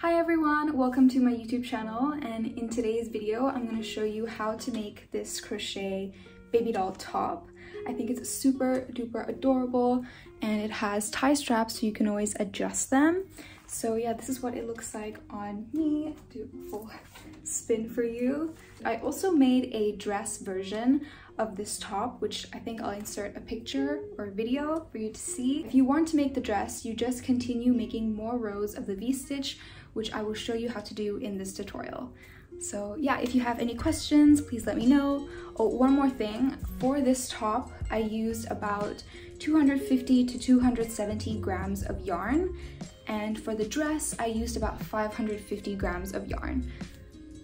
Hi everyone, welcome to my YouTube channel, and in today's video I'm going to show you how to make this crochet baby doll top. I think it's super duper adorable and it has tie straps so you can always adjust them. So yeah, this is what it looks like on me. Do a full spin for you. I also made a dress version of this top, which I think I'll insert a picture or video for you to see. If you want to make the dress, you just continue making more rows of the V-stitch, which I will show you how to do in this tutorial. So yeah, if you have any questions, please let me know. Oh, one more thing. For this top, I used about 250 to 270 grams of yarn. And for the dress, I used about 550 grams of yarn.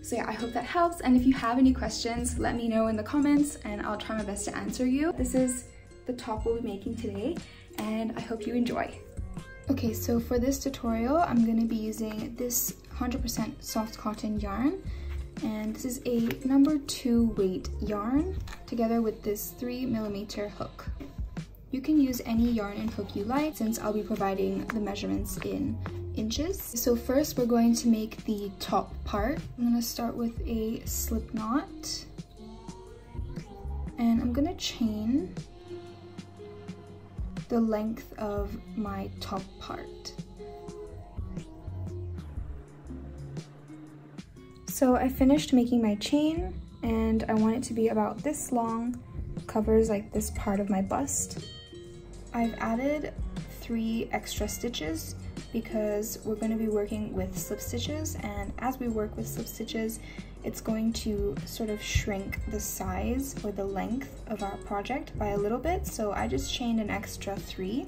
So yeah, I hope that helps. And if you have any questions, let me know in the comments and I'll try my best to answer you. This is the top we'll be making today and I hope you enjoy. Okay, so for this tutorial, I'm gonna be using this 100% soft cotton yarn. And this is a number 2 weight yarn together with this 3mm hook. You can use any yarn and hook you like since I'll be providing the measurements in inches. So first we're going to make the top part. I'm gonna start with a slip knot and I'm gonna chain the length of my top part. So I finished making my chain and I want it to be about this long, covers like this part of my bust. I've added 3 extra stitches because we're going to be working with slip stitches, and as we work with slip stitches, it's going to sort of shrink the size or the length of our project by a little bit, so I just chained an extra 3.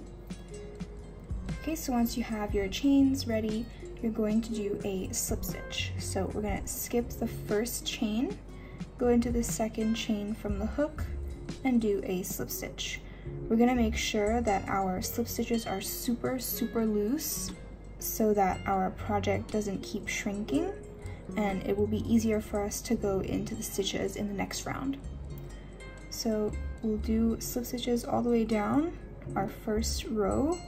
Okay, so once you have your chains ready, you're going to do a slip stitch. So we're going to skip the first chain, go into the second chain from the hook, and do a slip stitch. We're going to make sure that our slip stitches are super loose so that our project doesn't keep shrinking and it will be easier for us to go into the stitches in the next round. So we'll do slip stitches all the way down our first row,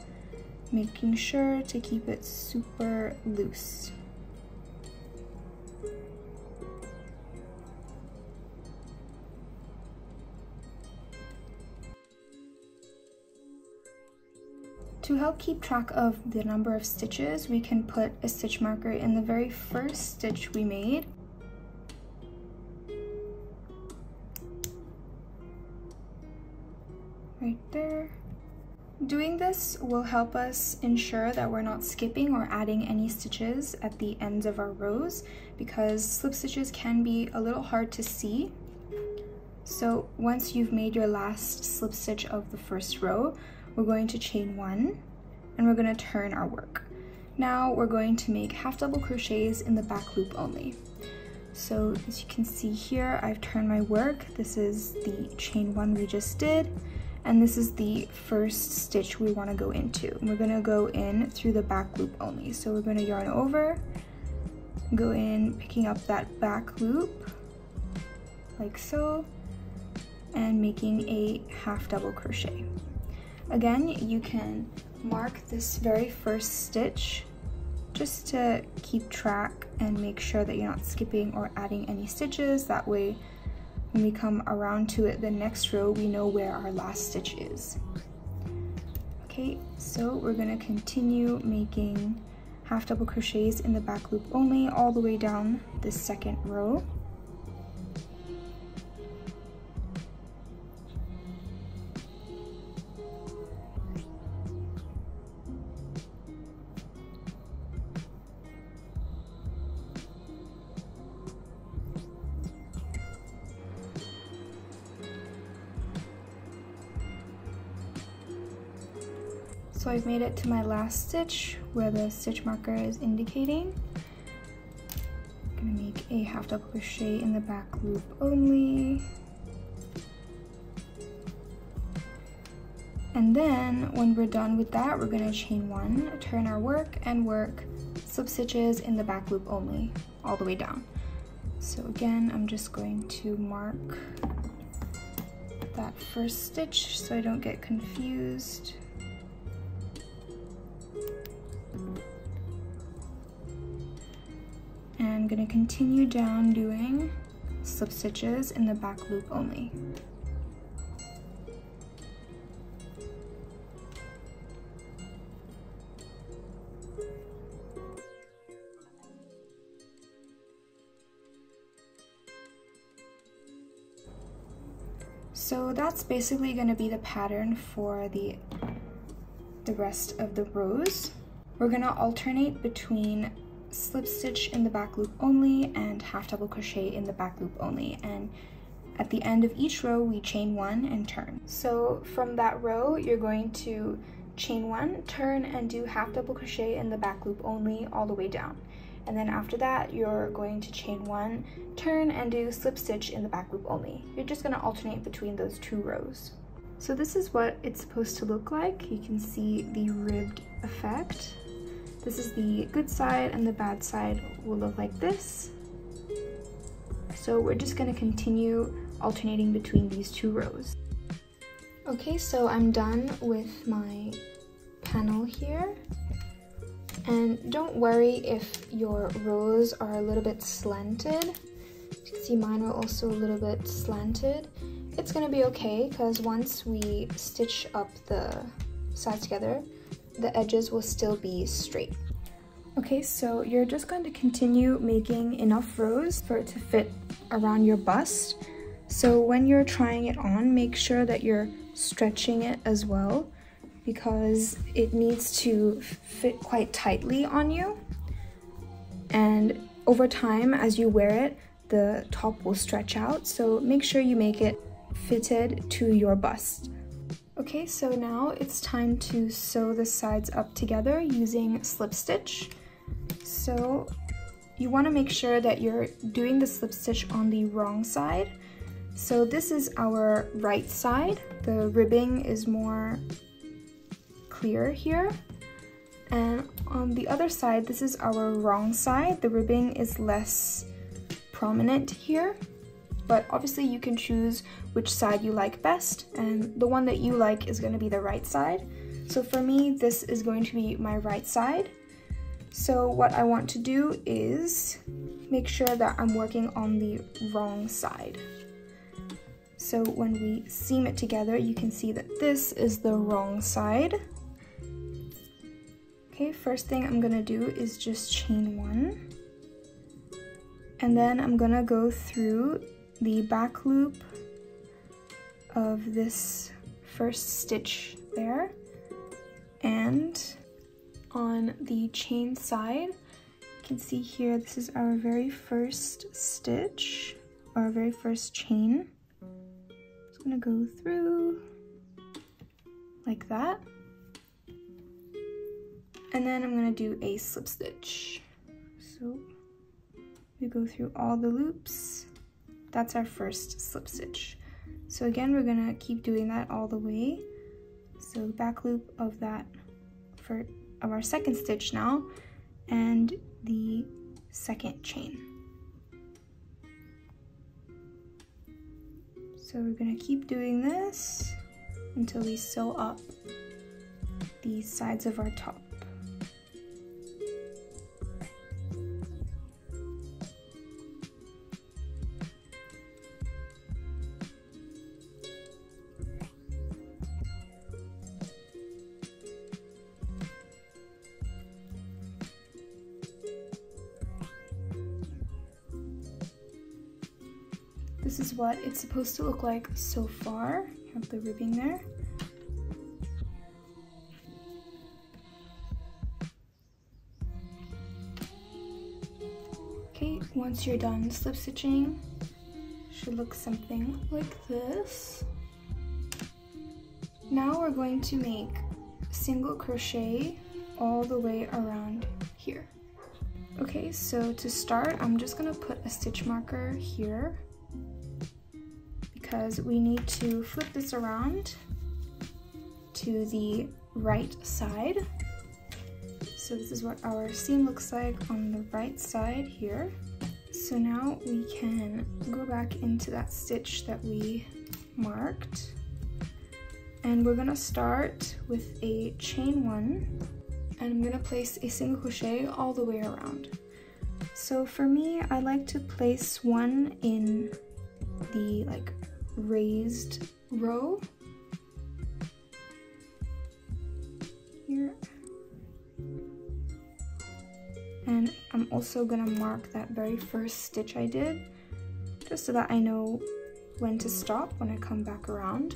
making sure to keep it super loose. To help keep track of the number of stitches, we can put a stitch marker in the very first stitch we made. Right there. Doing this will help us ensure that we're not skipping or adding any stitches at the ends of our rows because slip stitches can be a little hard to see. So once you've made your last slip stitch of the first row, we're going to chain 1 and we're going to turn our work. Now we're going to make half double crochets in the back loop only. So as you can see here, I've turned my work. This is the chain 1 we just did, and this is the first stitch we want to go into. And we're going to go in through the back loop only. So we're going to yarn over, go in picking up that back loop like so, and making a half double crochet. Again, you can mark this very first stitch just to keep track and make sure that you're not skipping or adding any stitches. That way, when we come around to it the next row, we know where our last stitch is. Okay, so we're gonna continue making half double crochets in the back loop only all the way down the second row. So I've made it to my last stitch where the stitch marker is indicating. I'm gonna make a half double crochet in the back loop only. And then when we're done with that, we're gonna chain 1, turn our work, and work slip stitches in the back loop only, all the way down. So again, I'm just going to mark that first stitch so I don't get confused. I'm going to continue down doing slip stitches in the back loop only. So that's basically going to be the pattern for the rest of the rows. We're going to alternate between slip stitch in the back loop only and half double crochet in the back loop only, and at the end of each row we chain one and turn. So from that row you're going to chain one, turn, and do half double crochet in the back loop only all the way down. And then after that, you're going to chain one, turn, and do slip stitch in the back loop only. You're just gonna alternate between those two rows. So this is what it's supposed to look like. You can see the ribbed effect. This is the good side, and the bad side will look like this. So we're just gonna continue alternating between these two rows. Okay, so I'm done with my panel here. And don't worry if your rows are a little bit slanted. You can see mine are also a little bit slanted. It's gonna be okay, because once we stitch up the sides together, the edges will still be straight. Okay, so you're just going to continue making enough rows for it to fit around your bust. So when you're trying it on, make sure that you're stretching it as well, because it needs to fit quite tightly on you. And over time, as you wear it, the top will stretch out. So make sure you make it fitted to your bust. Okay, so now it's time to sew the sides up together using slip stitch. So you want to make sure that you're doing the slip stitch on the wrong side. So this is our right side. The ribbing is more clear here, and on the other side, this is our wrong side. The ribbing is less prominent here, but obviously you can choose which side you like best, and the one that you like is going to be the right side. So for me, this is going to be my right side. So what I want to do is make sure that I'm working on the wrong side. So when we seam it together, you can see that this is the wrong side. Okay, first thing I'm gonna do is just chain one, and then I'm gonna go through the back loop of this first stitch there, and on the chain side, you can see here, this is our very first stitch, or our very first chain. Just gonna go through like that. And then I'm going to do a slip stitch. So we go through all the loops. That's our first slip stitch. So again, we're going to keep doing that all the way. So back loop of that of our second stitch now, and the second chain. So we're going to keep doing this until we sew up the sides of our top. This is what it's supposed to look like so far. You have the ribbing there. Okay, once you're done slip stitching, it should look something like this. Now we're going to make single crochet all the way around here. Okay, so to start, I'm just gonna put a stitch marker here, because we need to flip this around to the right side. So this is what our seam looks like on the right side here. So now we can go back into that stitch that we marked, and we're gonna start with a chain one, and I'm gonna place a single crochet all the way around. So for me, I like to place one in the like raised row here. And I'm also gonna mark that very first stitch I did, just so that I know when to stop when I come back around.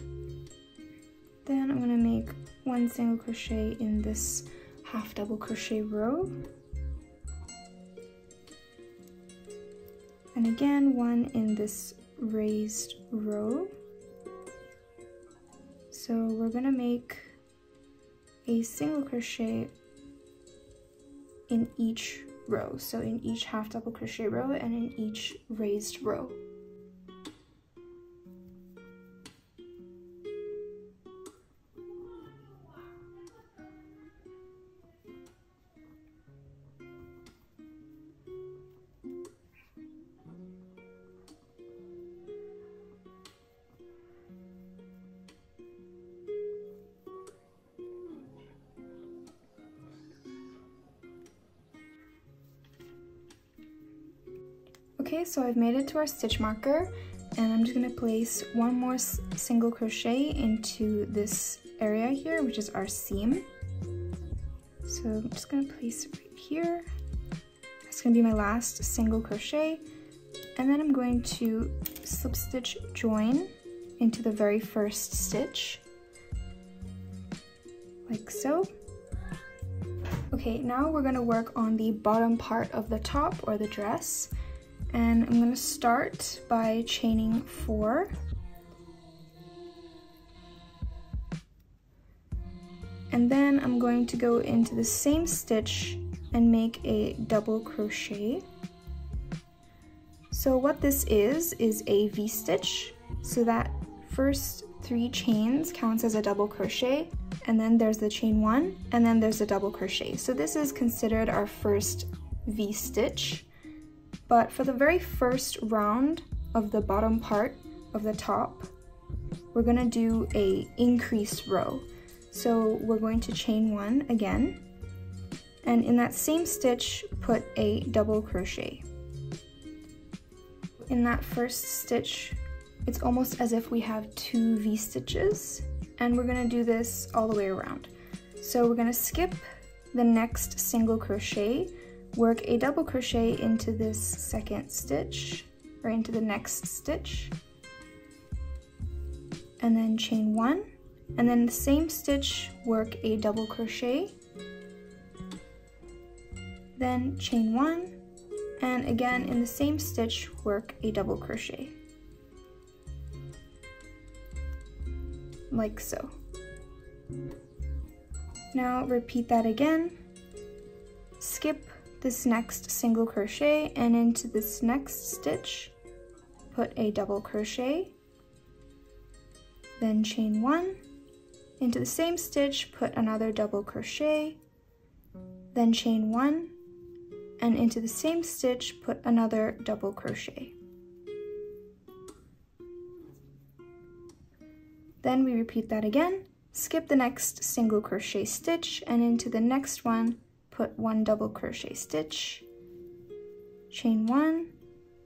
Then I'm gonna make one single crochet in this half double crochet row. And again, one in this raised row. So we're gonna make a single crochet in each row, so in each half double crochet row and in each raised row. Okay, so I've made it to our stitch marker, and I'm just going to place one more single crochet into this area here, which is our seam. So I'm just going to place it right here. That's going to be my last single crochet, and then I'm going to slip stitch join into the very first stitch, like so. Okay, now we're going to work on the bottom part of the top or the dress. And I'm going to start by chaining 4. And then I'm going to go into the same stitch and make a double crochet. So what this is a V-stitch. So that first 3 chains counts as a double crochet, and then there's the chain 1, and then there's a double crochet. So this is considered our first V-stitch. But for the very first round of the bottom part of the top, we're gonna do a increased row. So we're going to chain 1 again, and in that same stitch, put a double crochet. In that first stitch, it's almost as if we have 2 V-stitches, and we're gonna do this all the way around. So we're gonna skip the next single crochet, work a double crochet into this second stitch, or into the next stitch, and then chain 1, and then the same stitch, work a double crochet, then chain 1, and again in the same stitch, work a double crochet, like so. Now repeat that again, skip this next single crochet, and into this next stitch, put a double crochet, then chain 1, into the same stitch, put another double crochet, then chain 1, and into the same stitch, put another double crochet. Then we repeat that again, skip the next single crochet stitch, and into the next one, put 1 double crochet stitch, chain 1,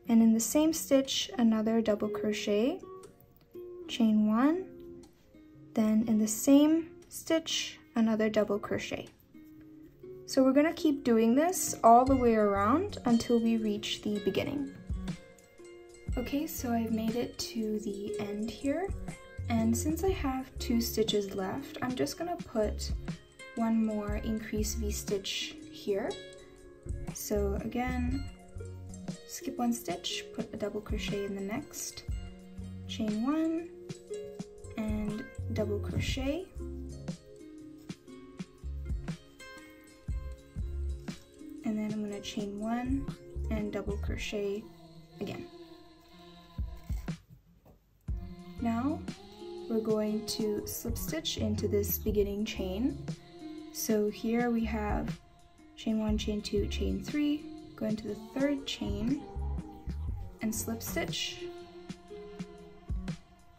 and in the same stitch, another double crochet, chain 1, then in the same stitch, another double crochet. So we're gonna keep doing this all the way around until we reach the beginning. Okay, so I've made it to the end here, and since I have 2 stitches left, I'm just gonna put one more increased V-stitch here. So again, skip 1 stitch, put a double crochet in the next, chain 1, and double crochet, and then I'm going to chain 1 and double crochet again. Now we're going to slip stitch into this beginning chain. So here we have chain 1, chain 2, chain 3, go into the 3rd chain and slip stitch.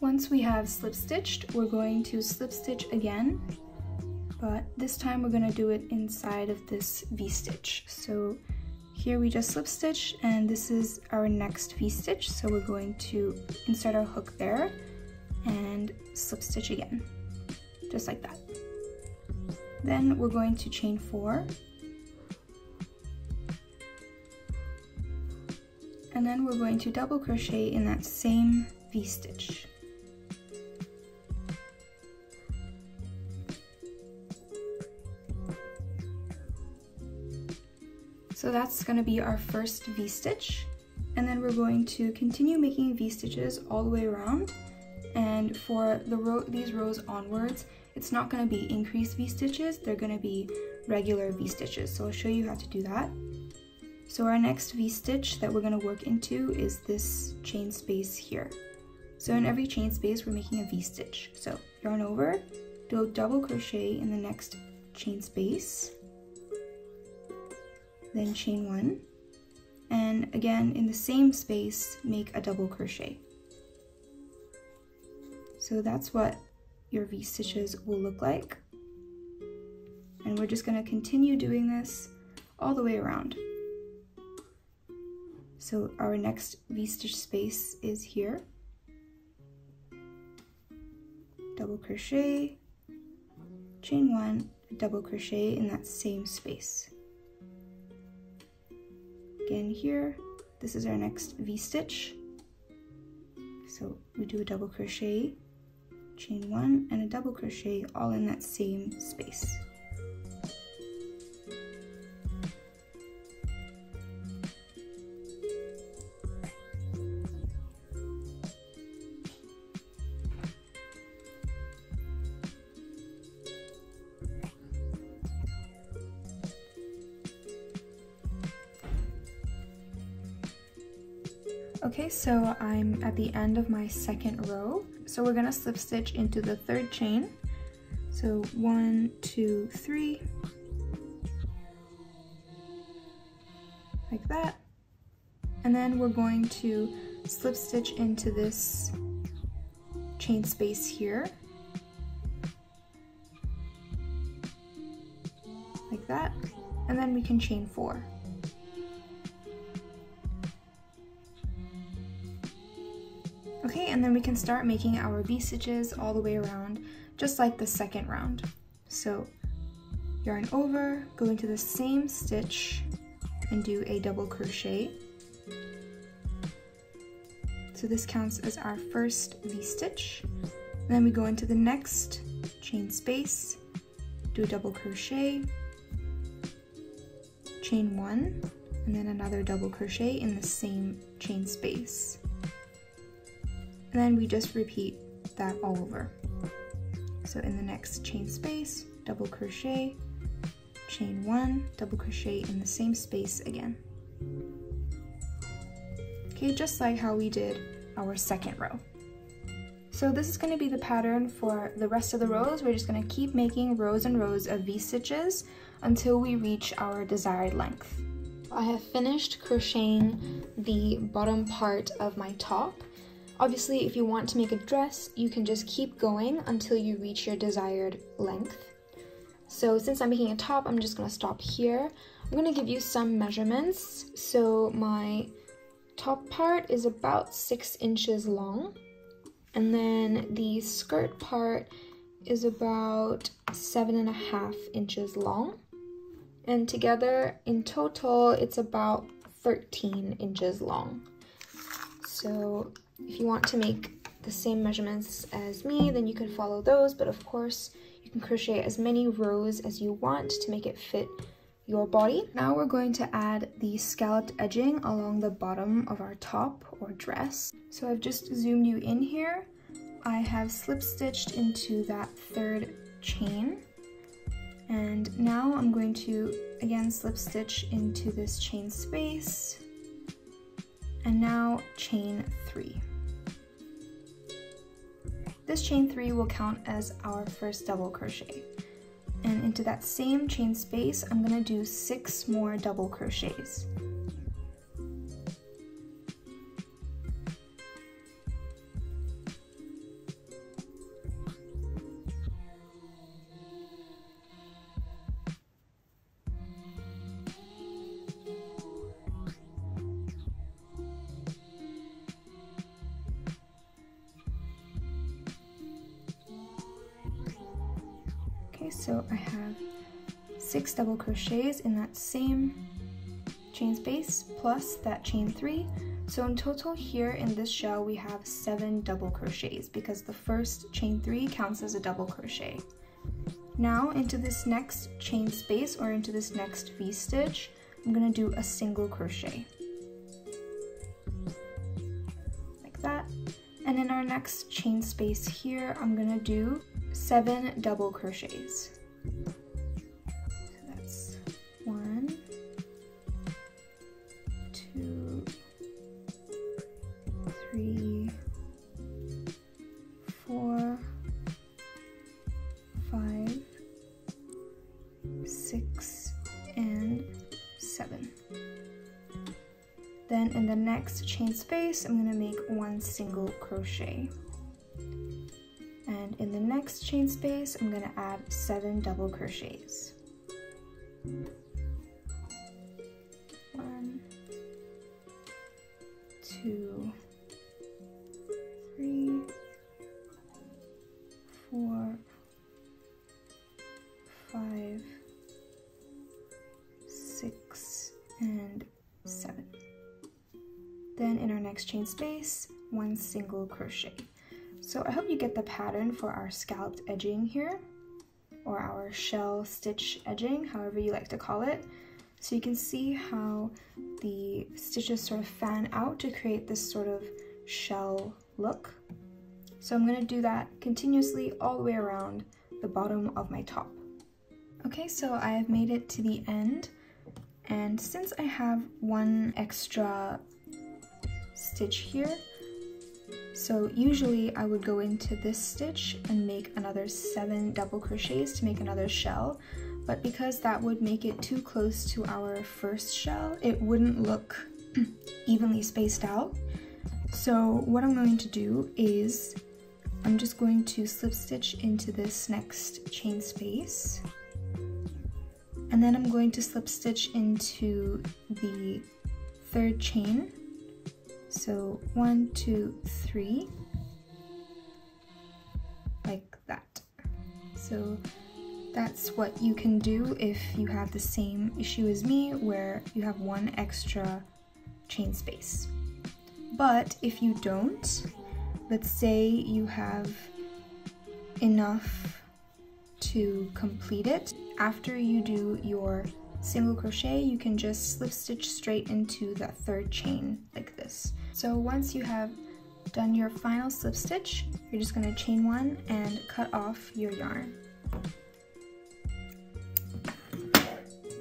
Once we have slip stitched, we're going to slip stitch again, but this time we're going to do it inside of this V-stitch. So here we just slip stitch, and this is our next V-stitch, so we're going to insert our hook there and slip stitch again, just like that. Then we're going to chain 4, and then we're going to double crochet in that same V-stitch. So that's going to be our first V-stitch, and then we're going to continue making V-stitches all the way around, and for these rows onwards, it's not going to be increased V-stitches, they're going to be regular V-stitches, so I'll show you how to do that. So our next V-stitch that we're going to work into is this chain space here. So in every chain space we're making a V-stitch. So yarn over, do a double crochet in the next chain space, then chain 1, and again in the same space make a double crochet. So that's what your V-stitches will look like, and we're just going to continue doing this all the way around. So our next V-stitch space is here, double crochet, chain 1, double crochet in that same space. Again here, this is our next V-stitch, so we do a double crochet, chain 1, and a double crochet all in that same space. Okay, so I'm at the end of my second row. So we're gonna slip stitch into the third chain. So 1, 2, 3, like that. And then we're going to slip stitch into this chain space here, like that. And then we can chain 4. Okay, and then we can start making our V-stitches all the way around, just like the second round. So yarn over, go into the same stitch and do a double crochet. So this counts as our first V-stitch. Then we go into the next chain space, do a double crochet, chain 1, and then another double crochet in the same chain space. And then we just repeat that all over. So in the next chain space, double crochet, chain 1, double crochet in the same space again. Okay, just like how we did our second row. So this is going to be the pattern for the rest of the rows. We're just going to keep making rows and rows of V-stitches until we reach our desired length. I have finished crocheting the bottom part of my top. Obviously, if you want to make a dress, you can just keep going until you reach your desired length. So since I'm making a top, I'm just going to stop here. I'm going to give you some measurements. So my top part is about 6 inches long, and then the skirt part is about 7.5 inches long, and together in total it's about 13 inches long. So if you want to make the same measurements as me, then you can follow those, but of course you can crochet as many rows as you want to make it fit your body. Now we're going to add the scalloped edging along the bottom of our top or dress. So I've just zoomed you in here. I have slip stitched into that third chain, and now I'm going to again slip stitch into this chain space, and now chain 3. This chain 3 will count as our first double crochet. And into that same chain space, I'm going to do 6 more double crochets. Okay, so I have 6 double crochets in that same chain space plus that chain 3. So in total here in this shell we have 7 double crochets because the first chain 3 counts as a double crochet. Now into this next chain space or into this next V-stitch, I'm going to do a single crochet. Like that. And in our next chain space here, I'm going to do 7 double crochets. So that's 1, 2, 3, 4, 5, 6, and 7. Then in the next chain space, I'm going to make 1 single crochet. And in the next chain space, I'm going to add 7 double crochets. 1, 2, 3, 4, 5, 6, and 7. Then in our next chain space, 1 single crochet. So I hope you get the pattern for our scalloped edging here, or our shell stitch edging, however you like to call it. So you can see how the stitches sort of fan out to create this sort of shell look. So I'm going to do that continuously all the way around the bottom of my top. Okay, so I have made it to the end, and since I have 1 extra stitch here, so usually I would go into this stitch and make another 7 double crochets to make another shell, but because that would make it too close to our first shell, it wouldn't look evenly spaced out. So what I'm going to do is I'm just going to slip stitch into this next chain space, and then I'm going to slip stitch into the 3rd chain. So 1, 2, 3, like that. So that's what you can do if you have the same issue as me, where you have 1 extra chain space. But if you don't, let's say you have enough to complete it, after you do your single crochet, you can just slip stitch straight into that 3rd chain like this. So once you have done your final slip stitch, you're just going to chain 1 and cut off your yarn.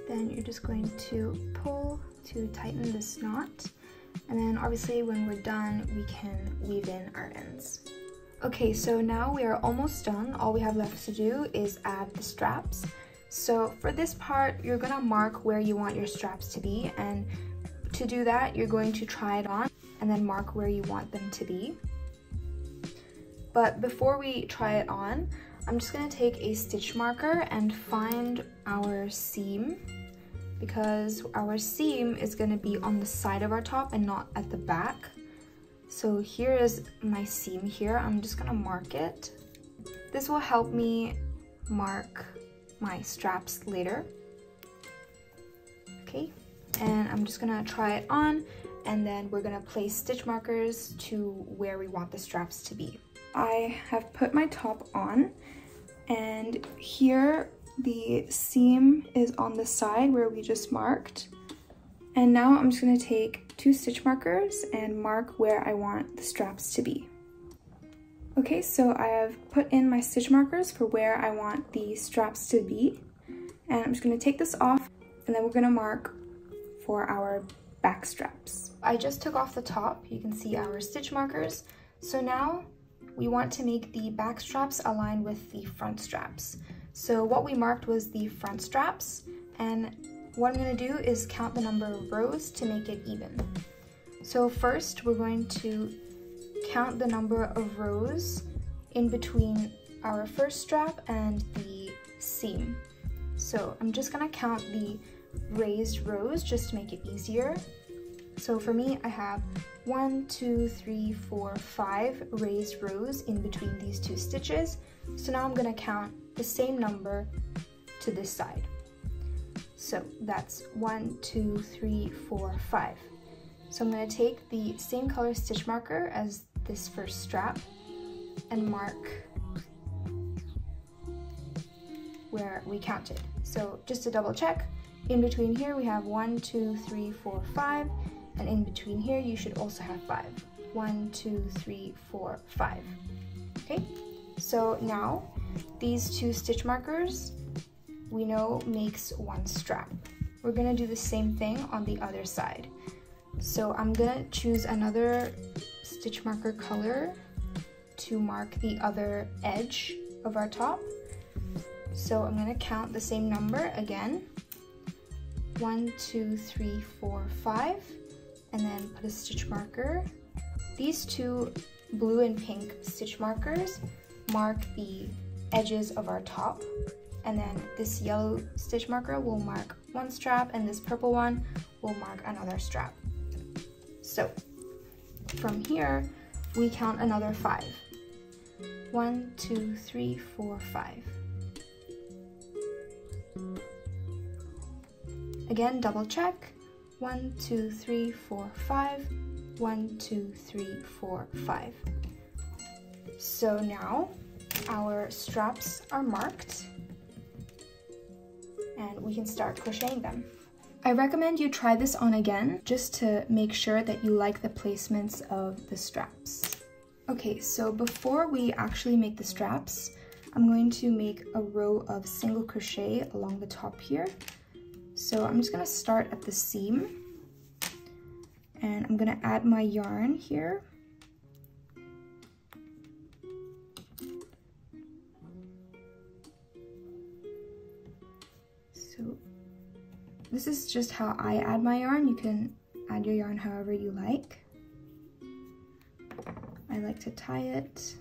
Then you're just going to pull to tighten this knot, and then obviously when we're done we can weave in our ends. Okay, so now we are almost done. All we have left to do is add the straps. So for this part, you're gonna mark where you want your straps to be, and to do that, you're going to try it on and then mark where you want them to be. But before we try it on, I'm just gonna take a stitch marker and find our seam, because our seam is gonna be on the side of our top and not at the back. So here is my seam here. I'm just gonna mark it. This will help me mark my straps later. Okay, and I'm just gonna try it on, and then we're gonna place stitch markers to where we want the straps to be. I have put my top on, and here the seam is on the side where we just marked. And now I'm just gonna take 2 stitch markers and mark where I want the straps to be. Okay, so I have put in my stitch markers for where I want the straps to be. And I'm just gonna take this off, and then we're gonna mark for our back straps. I just took off the top. You can see our stitch markers. So now we want to make the back straps align with the front straps. So what we marked was the front straps, and what I'm going to do is count the number of rows to make it even. So first we're going to count the number of rows in between our first strap and the seam. So I'm just going to count the raised rows just to make it easier. So for me, I have 1, 2, 3, 4, 5 raised rows in between these 2 stitches. So now I'm going to count the same number to this side. So that's 1, 2, 3, 4, 5. So I'm going to take the same color stitch marker as this first strap and mark where we counted. So just to double check, in between here we have 1, 2, 3, 4, 5, and in between here you should also have 5. 1, 2, 3, 4, 5. Okay, so now these two stitch markers we know makes one strap. We're gonna do the same thing on the other side. So I'm gonna choose another stitch marker color to mark the other edge of our top. So I'm gonna count the same number again. 1, 2, 3, 4, 5, and then put a stitch marker. These two blue and pink stitch markers mark the edges of our top, and then this yellow stitch marker will mark one strap, and this purple one will mark another strap. So from here we count another 5. 1, 2, 3, 4, 5. Again, double check. 1, 2, 3, 4, 5. 1, 2, 3, 4, 5. So now our straps are marked and we can start crocheting them. I recommend you try this on again just to make sure that you like the placements of the straps. Okay, so before we actually make the straps, I'm going to make a row of single crochet along the top here. So I'm just gonna start at the seam and I'm gonna add my yarn here. So this is just how I add my yarn. You can add your yarn however you like. I like to tie it.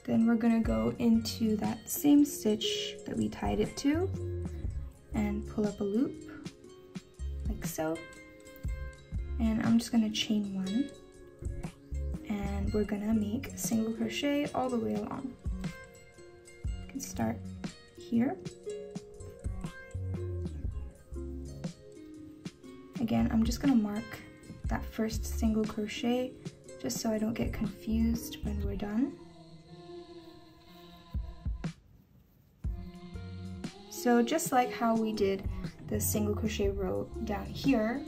Then we're gonna go into that same stitch that we tied it to and pull up a loop like so. And I'm just gonna chain one and we're gonna make single crochet all the way along. You can start here. Again, I'm just gonna mark that first single crochet just so I don't get confused when we're done. So just like how we did the single crochet row down here,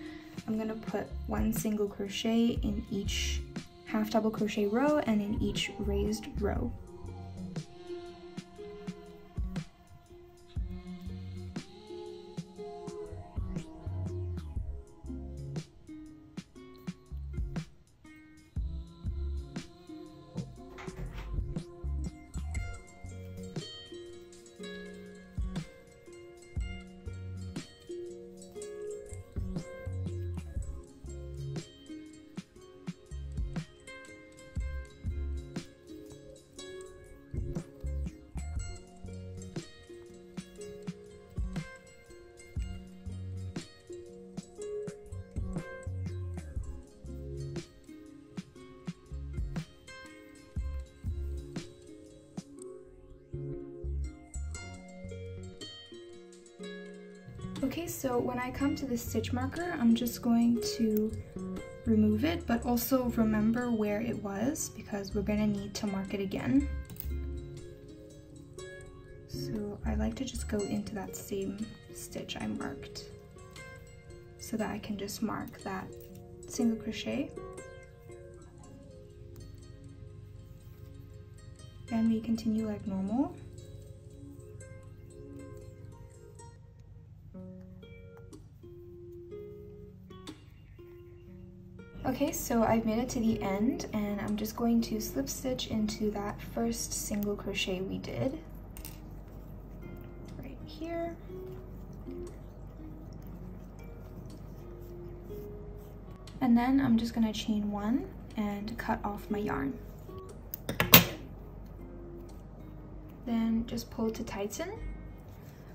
I'm gonna put one single crochet in each half double crochet row and in each raised row. Okay, so when I come to the stitch marker, I'm just going to remove it, but also remember where it was because we're gonna need to mark it again. So I like to just go into that same stitch I marked so that I can just mark that single crochet. And we continue like normal. Okay, so I've made it to the end and I'm just going to slip stitch into that first single crochet we did right here. And then I'm just going to chain one and cut off my yarn. Then just pull to tighten.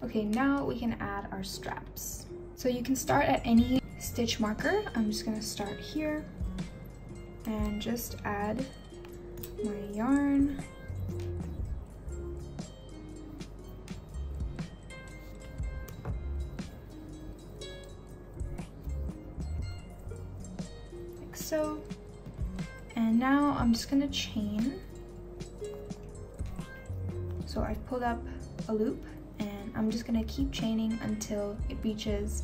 Okay, now we can add our straps. So you can start at any stitch marker. I'm just gonna start here and just add my yarn. Like so. And now I'm just gonna chain. So I've pulled up a loop and I'm just gonna keep chaining until it reaches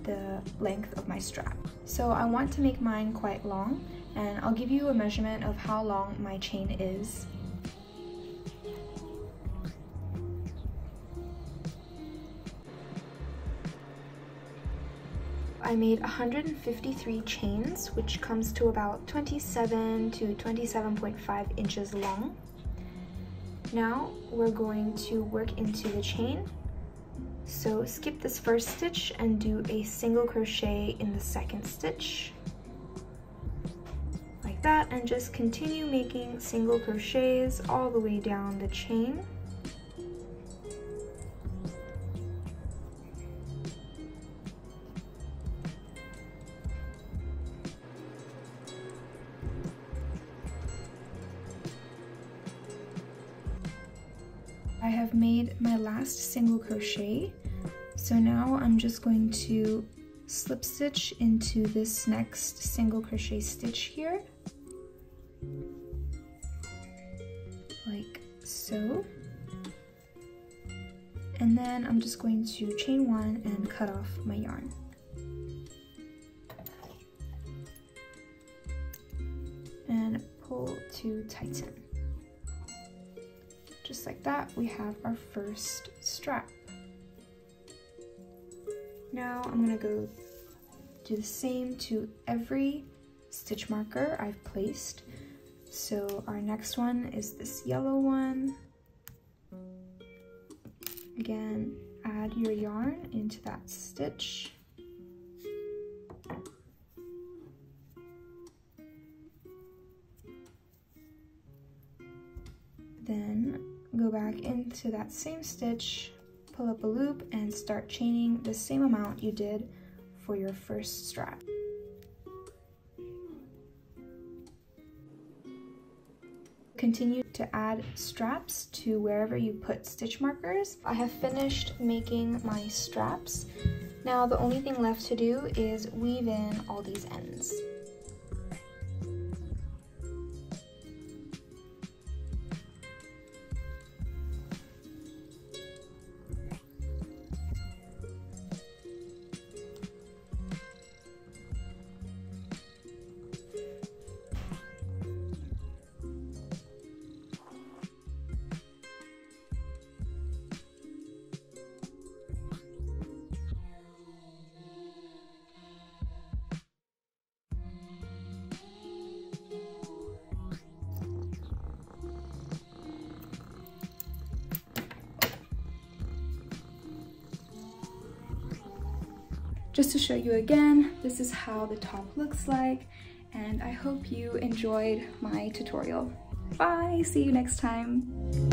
the length of my strap. So I want to make mine quite long, and I'll give you a measurement of how long my chain is. I made 153 chains, which comes to about 27 to 27.5 inches long. Now we're going to work into the chain. So skip this first stitch and do a single crochet in the second stitch. Like that, and just continue making single crochets all the way down the chain. I have made my last single crochet, so now I'm just going to slip stitch into this next single crochet stitch here, like so, and then I'm just going to chain one and cut off my yarn. And pull to tighten. Just like that, we have our first strap. Now I'm gonna go do the same to every stitch marker I've placed. So our next one is this yellow one. Again, add your yarn into that stitch. Then go back into that same stitch, pull up a loop, and start chaining the same amount you did for your first strap. Continue to add straps to wherever you put stitch markers. I have finished making my straps. Now the only thing left to do is weave in all these ends. Just to show you again, this is how the top looks like, and I hope you enjoyed my tutorial. Bye, see you next time.